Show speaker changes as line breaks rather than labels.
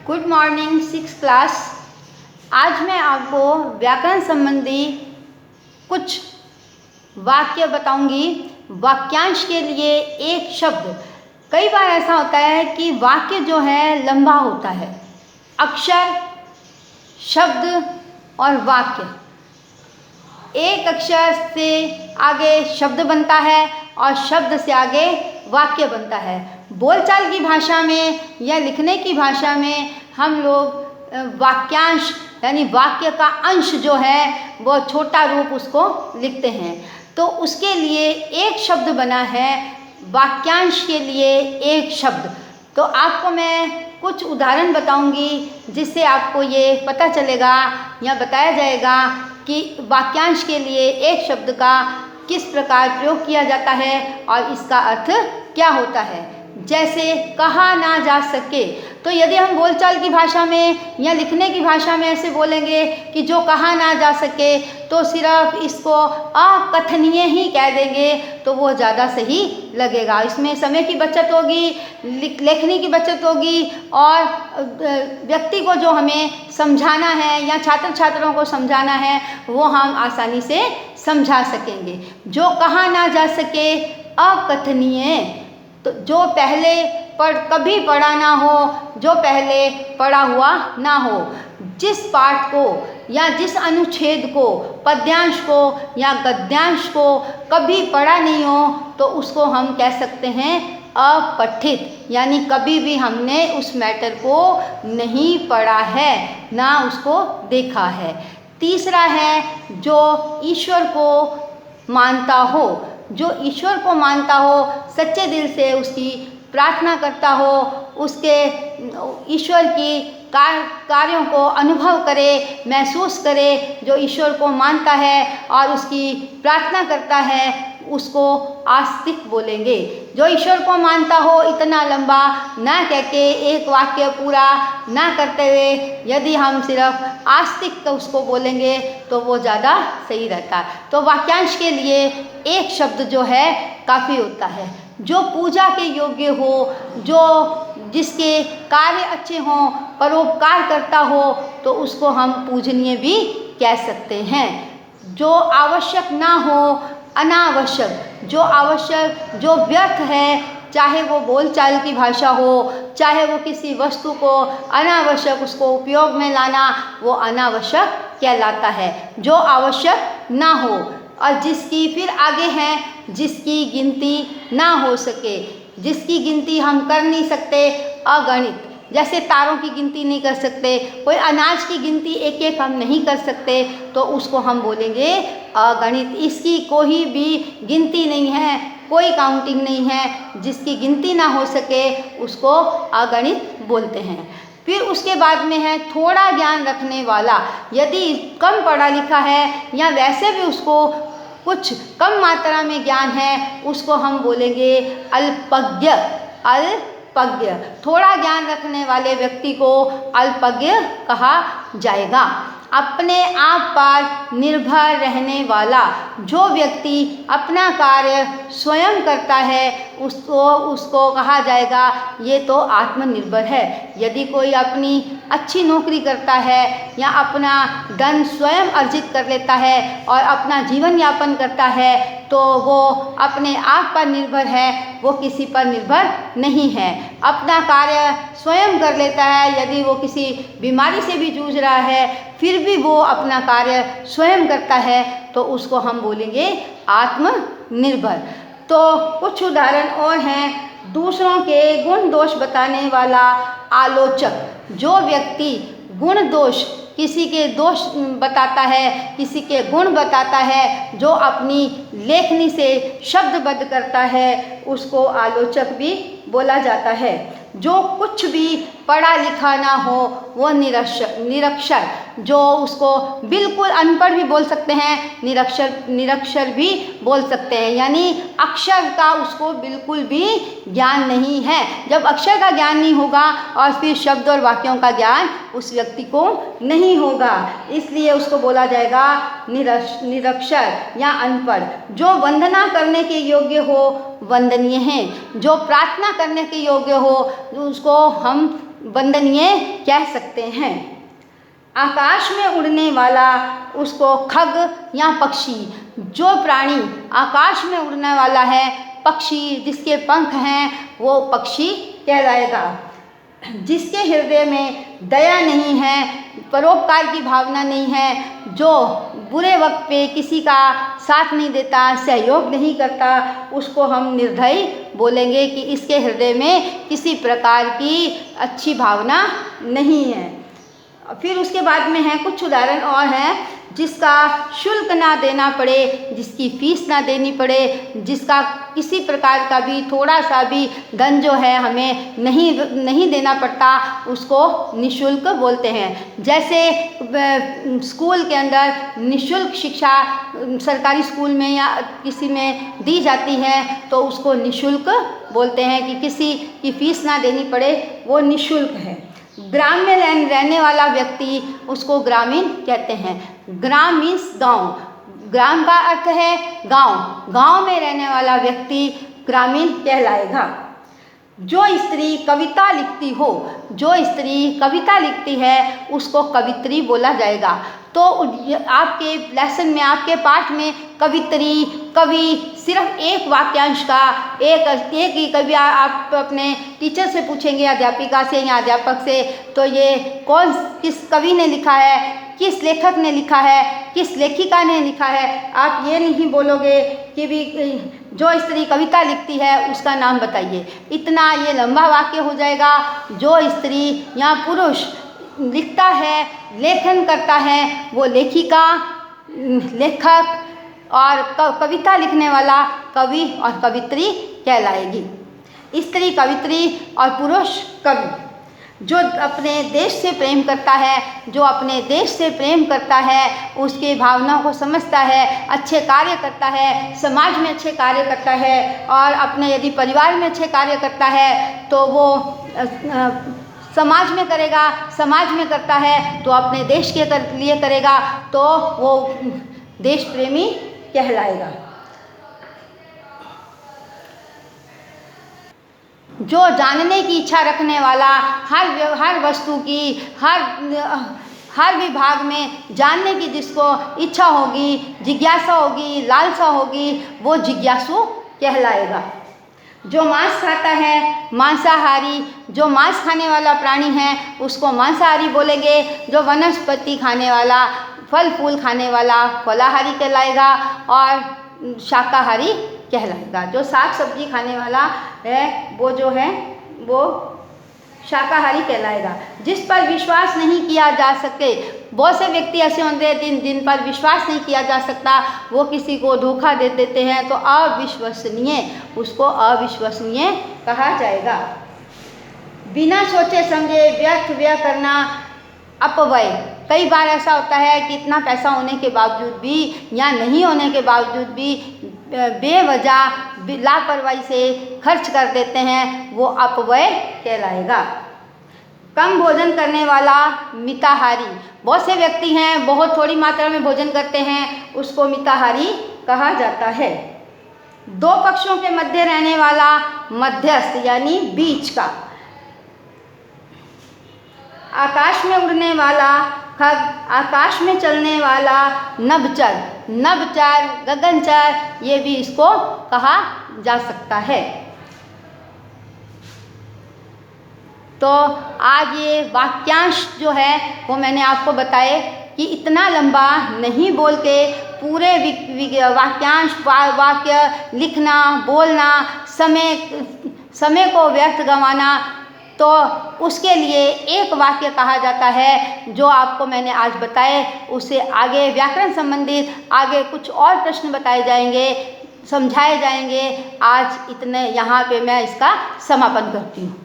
Good morning 6 class. आज मैं आपको व्याकरण संबंधी कुछ वाक्य बताऊंगी। वाक्यांश के लिए एक शब्द। कई बार ऐसा होता है कि वाक्य जो है लंबा होता है। अक्षर, शब्द और वाक्य, एक अक्षर से आगे शब्द बनता है और शब्द से आगे वाक्य बनता है। बोलचाल की भाषा में या लिखने की भाषा में हम लोग वाक्यांश यानी वाक्य का अंश जो है वो छोटा रूप उसको लिखते हैं। तो उसके लिए एक शब्द बना है, वाक्यांश के लिए एक शब्द। तो आपको मैं कुछ उदाहरण बताऊंगी जिससे आपको ये पता चलेगा या बताया जाएगा कि वाक्यांश के लिए एक शब्द का किस प्रकार प्रयोग किया जाता है और इसका अर्थ क्या होता है। जैसे कहा ना जा सके, तो यदि हम बोलचाल की भाषा में या लिखने की भाषा में ऐसे बोलेंगे कि जो कहा ना जा सके, तो सिर्फ इसको अकथनीय ही कह देंगे तो वो ज़्यादा सही लगेगा। इसमें समय की बचत होगी, लेखनी की बचत होगी और व्यक्ति को जो हमें समझाना है या छात्र छात्राओं को समझाना है वो हम आसानी से समझा सकेंगे। जो कहा ना जा सके अकथनीय, तो जो पहले कभी पढ़ा ना हो, जो पहले पढ़ा हुआ ना हो, जिस पाठ को या जिस अनुच्छेद को, पद्यांश को या गद्यांश को कभी पढ़ा नहीं हो तो उसको हम कह सकते हैं अपठित, यानी कभी भी हमने उस मैटर को नहीं पढ़ा है ना उसको देखा है। तीसरा है जो ईश्वर को मानता हो, जो ईश्वर को मानता हो, सच्चे दिल से उसकी प्रार्थना करता हो, उसके ईश्वर की कार्यों को अनुभव करे, महसूस करे, जो ईश्वर को मानता है और उसकी प्रार्थना करता है उसको आस्तिक बोलेंगे। जो ईश्वर को मानता हो इतना लंबा ना कह के एक वाक्य पूरा ना करते हुए यदि हम सिर्फ आस्तिक उसको बोलेंगे तो वो ज़्यादा सही रहता है। तो वाक्यांश के लिए एक शब्द जो है काफ़ी होता है। जो पूजा के योग्य हो, जो जिसके कार्य अच्छे हों, परोपकार करता हो, तो उसको हम पूजनीय भी कह सकते हैं। जो आवश्यक ना हो, अनावश्यक, जो आवश्यक, जो व्यर्थ है, चाहे वो बोलचाल की भाषा हो, चाहे वो किसी वस्तु को अनावश्यक उसको उपयोग में लाना, वो अनावश्यक कहलाता है। जो आवश्यक ना हो और जिसकी फिर आगे है जिसकी गिनती ना हो सके, जिसकी गिनती हम कर नहीं सकते, अगणित, जैसे तारों की गिनती नहीं कर सकते, कोई अनाज की गिनती एक एक हम नहीं कर सकते तो उसको हम बोलेंगे अगणित। इसकी कोई भी गिनती नहीं है, कोई काउंटिंग नहीं है, जिसकी गिनती ना हो सके उसको अगणित बोलते हैं। फिर उसके बाद में है थोड़ा ज्ञान रखने वाला। यदि कम पढ़ा लिखा है या वैसे भी उसको कुछ कम मात्रा में ज्ञान है उसको हम बोलेंगे अल्पज्ञ। अल्पज्ञ, थोड़ा ज्ञान रखने वाले व्यक्ति को अल्पज्ञ कहा जाएगा। अपने आप पर निर्भर रहने वाला, जो व्यक्ति अपना कार्य स्वयं करता है उसको कहा जाएगा ये तो आत्मनिर्भर है। यदि कोई अपनी अच्छी नौकरी करता है या अपना धन स्वयं अर्जित कर लेता है और अपना जीवन यापन करता है तो वो अपने आप पर निर्भर है, वो किसी पर निर्भर नहीं है। अपना कार्य स्वयं कर लेता है, यदि वो किसी बीमारी से भी जूझ रहा है फिर भी वो अपना कार्य स्वयं करता है तो उसको हम बोलेंगे आत्मनिर्भर। तो कुछ उदाहरण और हैं। दूसरों के गुण दोष बताने वाला आलोचक, जो व्यक्ति गुण दोष, किसी के दोष बताता है, किसी के गुण बताता है, जो अपनी लेखनी से शब्दबद्ध करता है उसको आलोचक भी बोला जाता है। जो कुछ भी पढ़ा लिखा ना हो वो निरक्षर, जो उसको बिल्कुल अनपढ़ भी बोल सकते हैं, निरक्षर भी बोल सकते हैं, यानी अक्षर का उसको बिल्कुल भी ज्ञान नहीं है। जब अक्षर का ज्ञान नहीं होगा और फिर शब्द और वाक्यों का ज्ञान उस व्यक्ति को नहीं होगा, इसलिए उसको बोला जाएगा निरक्षर या अनपढ़। जो वंदना करने के योग्य हो वंदनीय हैं, जो प्रार्थना करने के योग्य हो उसको हम वंदनीय कह सकते हैं। आकाश में उड़ने वाला उसको खग या पक्षी, जो प्राणी आकाश में उड़ने वाला है, पक्षी जिसके पंख हैं, वो पक्षी कहलाएगा। जिसके हृदय में दया नहीं है, परोपकार की भावना नहीं है, जो बुरे वक्त पे किसी का साथ नहीं देता, सहयोग नहीं करता, उसको हम निर्दयी बोलेंगे कि इसके हृदय में किसी प्रकार की अच्छी भावना नहीं है। फिर उसके बाद में है कुछ उदाहरण और हैं, जिसका शुल्क ना देना पड़े, जिसकी फीस ना देनी पड़े, जिसका किसी प्रकार का भी थोड़ा सा भी धन जो है हमें नहीं देना पड़ता, उसको निःशुल्क बोलते हैं। जैसे स्कूल के अंदर निःशुल्क शिक्षा सरकारी स्कूल में या किसी में दी जाती है तो उसको निःशुल्क बोलते हैं कि किसी की फीस ना देनी पड़े, वो निःशुल्क है। ग्राम में रहने वाला व्यक्ति उसको ग्रामीण कहते हैं। ग्राम मीन्स गांव, ग्राम का अर्थ है गांव, गांव में रहने वाला व्यक्ति ग्रामीण कहलाएगा। जो स्त्री कविता लिखती हो, जो स्त्री कविता लिखती है उसको कवित्री बोला जाएगा। तो आपके लेसन में, आपके पाठ में कवित्री, कवि सिर्फ एक वाक्यांश का एक ही कवि आप अपने टीचर से पूछेंगे, अध्यापिका से या अध्यापक से, तो ये किस कवि ने लिखा है, किस लेखक ने लिखा है, किस लेखिका ने लिखा है। आप ये नहीं बोलोगे कि भी जो स्त्री कविता लिखती है उसका नाम बताइए, इतना ये लंबा वाक्य हो जाएगा। जो स्त्री या पुरुष लिखता है, लेखन करता है, वो लेखिका, लेखक और कविता लिखने वाला कवि और कवित्री कहलाएगी। स्त्री कवित्री और पुरुष कवि। जो अपने देश से प्रेम करता है, जो अपने देश से प्रेम करता है, उसके भावनाओं को समझता है, अच्छे कार्य करता है, समाज में अच्छे कार्य करता है, और अपने यदि परिवार में अच्छे कार्य करता है तो वो समाज में करेगा, समाज में करता है तो अपने देश के लिए करेगा, तो वो देश प्रेमी कहलाएगा। जो जानने की इच्छा रखने वाला, हर वस्तु की, हर विभाग में जानने की जिसको इच्छा होगी, जिज्ञासा होगी, लालसा होगी, वो जिज्ञासु कहलाएगा। जो मांस खाता है मांसाहारी, जो मांस खाने वाला प्राणी है उसको मांसाहारी बोलेंगे। जो वनस्पति खाने वाला, फल फूल खाने वाला फलाहारी कहलाएगा और शाकाहारी कहलाएगा। जो साग सब्जी खाने वाला है वो जो है वो शाकाहारी कहलाएगा। जिस पर विश्वास नहीं किया जा सके, बहुत से व्यक्ति ऐसे होते हैं जिन पर विश्वास नहीं किया जा सकता, वो किसी को धोखा दे देते हैं तो अविश्वसनीय, उसको अविश्वसनीय कहा जाएगा। बिना सोचे समझे व्यर्थ व्यय करना अपव्यय। कई बार ऐसा होता है कि इतना पैसा होने के बावजूद भी या नहीं होने के बावजूद भी बेवजह लापरवाही से खर्च कर देते हैं, वो अपव्यय कहलाएगा। कम भोजन करने वाला मिताहारी। बहुत से व्यक्ति हैं बहुत थोड़ी मात्रा में भोजन करते हैं, उसको मिताहारी कहा जाता है। दो पक्षों के मध्य रहने वाला मध्यस्थ यानी बीच का। आकाश में उड़ने वाला खग, आकाश में चलने वाला नभचर, नभचर, गगनचर, ये भी इसको कहा जा सकता है। तो आज ये वाक्यांश जो है वो मैंने आपको बताए कि इतना लंबा नहीं बोल के पूरे वाक्यांश वाक्य लिखना, बोलना, समय को व्यर्थ गंवाना, तो उसके लिए एक वाक्य कहा जाता है। जो आपको मैंने आज बताए उससे आगे व्याकरण संबंधित आगे कुछ और प्रश्न बताए जाएंगे, समझाए जाएंगे। आज इतने यहाँ पे मैं इसका समापन करती हूँ।